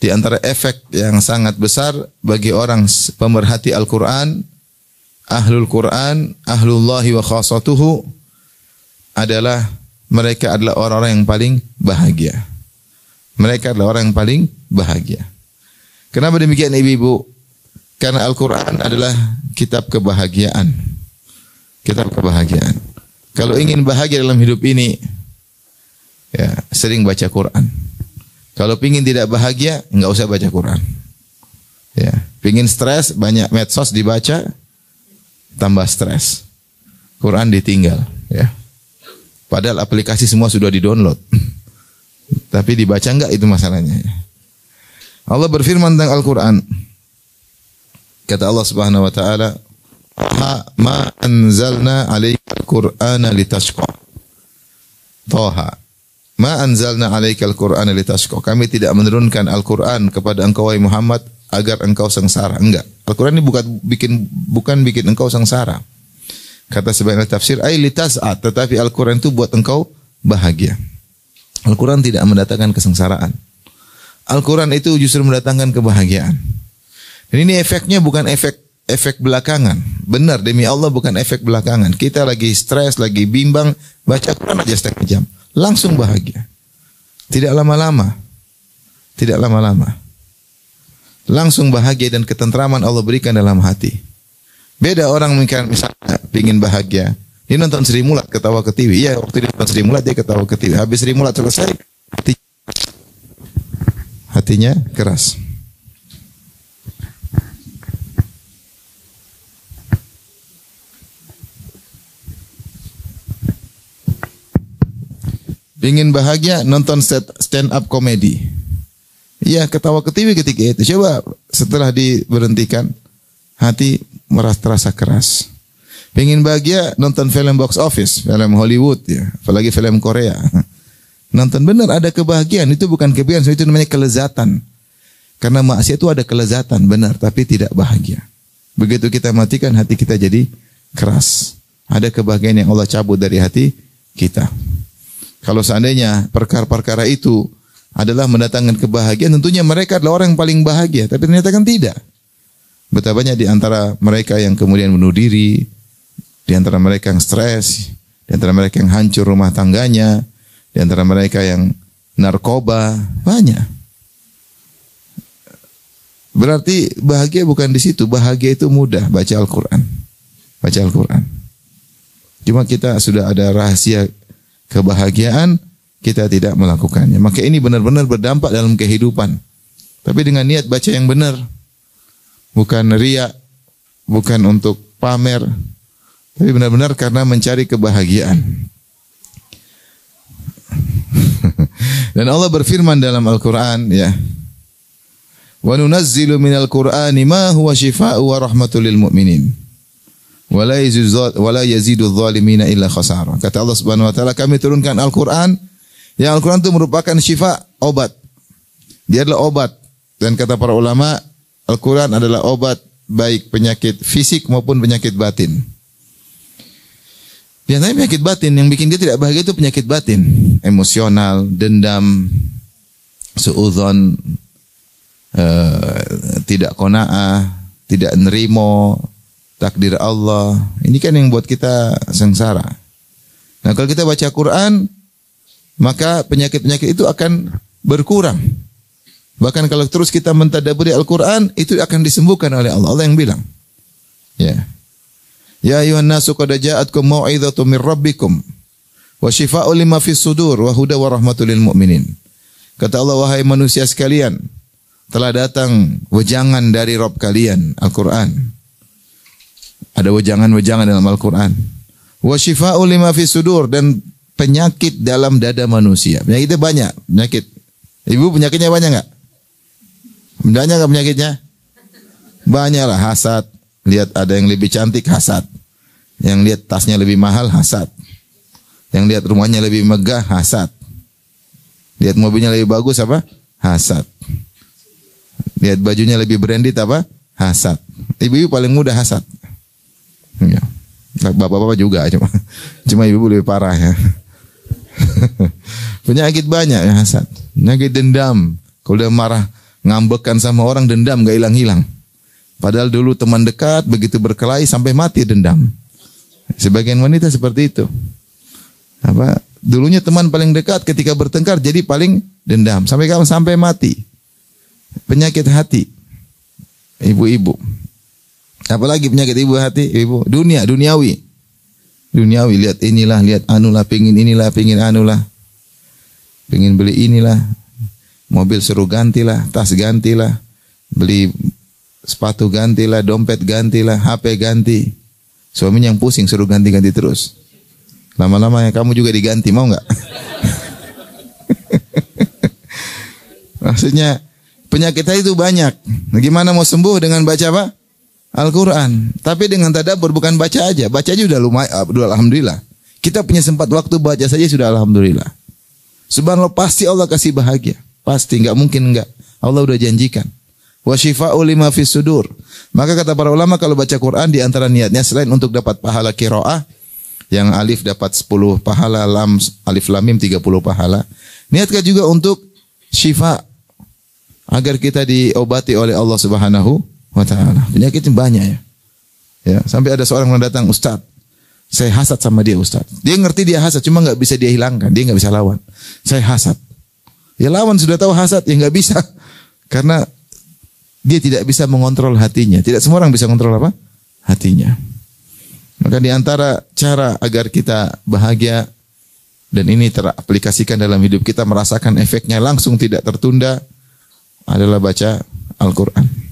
di antara efek yang sangat besar bagi orang pemerhati Al-Quran, ahlul Quran, ahlullahi wa khasatuhu, adalah mereka adalah orang-orang yang paling bahagia. Mereka adalah orang yang paling bahagia. Kenapa demikian ibu-ibu? Karena Al-Quran adalah kitab kebahagiaan. Kitab kebahagiaan. Kalau ingin bahagia dalam hidup ini, ya sering baca Quran. Kalau pingin tidak bahagia, enggak usah baca Quran. Ya, pingin stres, banyak medsos dibaca, tambah stres. Quran ditinggal, ya. Padahal aplikasi semua sudah di-download. Tapi dibaca enggak, itu masalahnya. Allah berfirman tentang Al-Quran. Kata Allah Subhanahu wa taala, "Ma anzalna 'alaikal Qur'ana litashqa." Toha. Ma anzalna 'alaikal Qur'ana litashqa. Kami tidak menurunkan Al-Quran kepada engkau wahai Muhammad agar engkau sengsara. Enggak. Al-Quran ini bukan bikin engkau sengsara. Kata sebagian tafsir, ay litas'at, tetapi Al-Quran itu buat engkau bahagia. Al-Quran tidak mendatangkan kesengsaraan. Al-Quran itu justru mendatangkan kebahagiaan. Dan ini efeknya bukan efek belakangan. Benar, demi Allah bukan efek belakangan. Kita lagi stres, lagi bimbang, baca Quran aja setengah jam. Langsung bahagia. Tidak lama-lama. Tidak lama-lama. Langsung bahagia dan ketentraman Allah berikan dalam hati. Beda orang misalnya pingin bahagia. Dia nonton Sri Mulat ketawa ke TV. Iya, waktu dia nonton Sri Mulat dia ketawa ke TV. Habis Sri Mulat selesai, hatinya keras. Pingin bahagia, nonton stand up comedy. Iya, ketawa ke TV ketika itu. Coba setelah diberhentikan, hati merasa keras. Pingin bahagia, nonton film box office, film Hollywood, ya, apalagi film Korea. Nonton benar ada kebahagiaan, itu bukan kebahagiaan, itu namanya kelezatan. Karena maksiat itu ada kelezatan, benar, tapi tidak bahagia. Begitu kita matikan, hati kita jadi keras. Ada kebahagiaan yang Allah cabut dari hati kita. Kalau seandainya perkara-perkara itu adalah mendatangkan kebahagiaan, tentunya mereka adalah orang yang paling bahagia. Tapi ternyata kan tidak. Betapa banyak di antara mereka yang kemudian bunuh diri, di antara mereka yang stres, di antara mereka yang hancur rumah tangganya, di antara mereka yang narkoba, banyak. Berarti bahagia bukan di situ. Bahagia itu mudah, baca Al-Quran. Baca Al-Quran. Cuma kita sudah ada rahasia kebahagiaan, kita tidak melakukannya. Maka ini benar-benar berdampak dalam kehidupan. Tapi dengan niat baca yang benar. Bukan riya, bukan untuk pamer, tapi benar-benar karena mencari kebahagiaan. Dan Allah berfirman dalam Al-Quran, ya, wa nunazzilu minal Qur'ani ma huwa shifaa'u wa rahmatul lil mu'minin wa la yazidu adh-dhalimina illa khasara. Kata Allah Subhanahu wa taala, kami turunkan Al-Quran, yang Al-Quran itu merupakan syifa, obat. Dia adalah obat. Dan kata para ulama, Al-Quran adalah obat baik penyakit fisik maupun penyakit batin. Biasanya penyakit batin yang bikin dia tidak bahagia itu penyakit batin, emosional, dendam, suudzon, tidak qanaah, tidak nerimo takdir Allah. Ini kan yang buat kita sengsara. Nah, kalau kita baca Quran, maka penyakit-penyakit itu akan berkurang. Bahkan kalau terus kita mentadabburi Al-Quran, itu akan disembuhkan oleh Allah. Allah yang bilang. Ya. Ya ayuhan nasu qad ja'atkum mau'izatun mir rabbikum wa shifaa'un lima fis sudur wa huda wa rahmatul lil mu'minin. Kata Allah, wahai manusia sekalian, telah datang wejangan dari Rabb kalian, Al-Quran. Ada wejangan-wejangan dalam Al-Quran. Wa shifaa'un lima fis sudur, dan penyakit dalam dada manusia. Penyakitnya banyak, penyakit. Ibu penyakitnya banyak enggak? Banyak enggak penyakitnya? Banyak lah, hasad. Lihat ada yang lebih cantik, hasad. Yang lihat tasnya lebih mahal, hasad. Yang lihat rumahnya lebih megah, hasad. Lihat mobilnya lebih bagus, apa? Hasad. Lihat bajunya lebih branded, apa? Hasad. Ibu-ibu paling mudah hasad. Ya. Bapak-bapak juga, cuma ibu lebih parah ya. Penyakit banyak ya hasad. Penyakit dendam. Kalau udah ngambekan sama orang, dendam gak hilang-hilang. Padahal dulu teman dekat, begitu berkelahi sampai mati dendam. Sebagian wanita seperti itu. Dulunya teman paling dekat, ketika bertengkar jadi paling dendam. Sampai kapan? Sampai mati. Penyakit hati. Ibu-ibu. Apalagi penyakit ibu hati? Ibu. Duniawi. Duniawi, lihat inilah, lihat anulah, pingin inilah, pingin anulah. Pingin beli inilah. Mobil suruh gantilah, tas gantilah. Beli sepatu gantilah, dompet gantilah, HP ganti. Suaminya yang pusing suruh ganti-ganti terus. Lama-lama ya kamu juga diganti, mau nggak? Maksudnya penyakit itu banyak. Gimana mau sembuh dengan baca apa? Al-Quran. Tapi dengan tadabbur, bukan baca aja. Baca aja udah lumayan, udah alhamdulillah. Kita punya sempat waktu baca saja sudah alhamdulillah. Subhanallah, pasti Allah kasih bahagia. Pasti, nggak mungkin nggak. Allah udah janjikan. Wa syifa'u lima fis sudur. Maka kata para ulama, kalau baca Quran di antara niatnya selain untuk dapat pahala qiraah, yang alif dapat 10 pahala, lam alif lam mim 30 pahala. Niatkan juga untuk syifa, agar kita diobati oleh Allah Subhanahu wa taala. Penyakitnya banyak ya. Ya, sampai ada seorang yang datang, "Ustaz, saya hasad sama dia, Ustaz." Dia ngerti dia hasad, cuma enggak bisa dia hilangkan, dia enggak bisa lawan. Saya hasad. Ya lawan, sudah tahu hasad, ya enggak bisa. Karena dia tidak bisa mengontrol hatinya. Tidak semua orang bisa mengontrol apa? Hatinya. Maka di antara cara agar kita bahagia dan ini teraplikasikan dalam hidup kita, merasakan efeknya langsung tidak tertunda, adalah baca Al-Quran.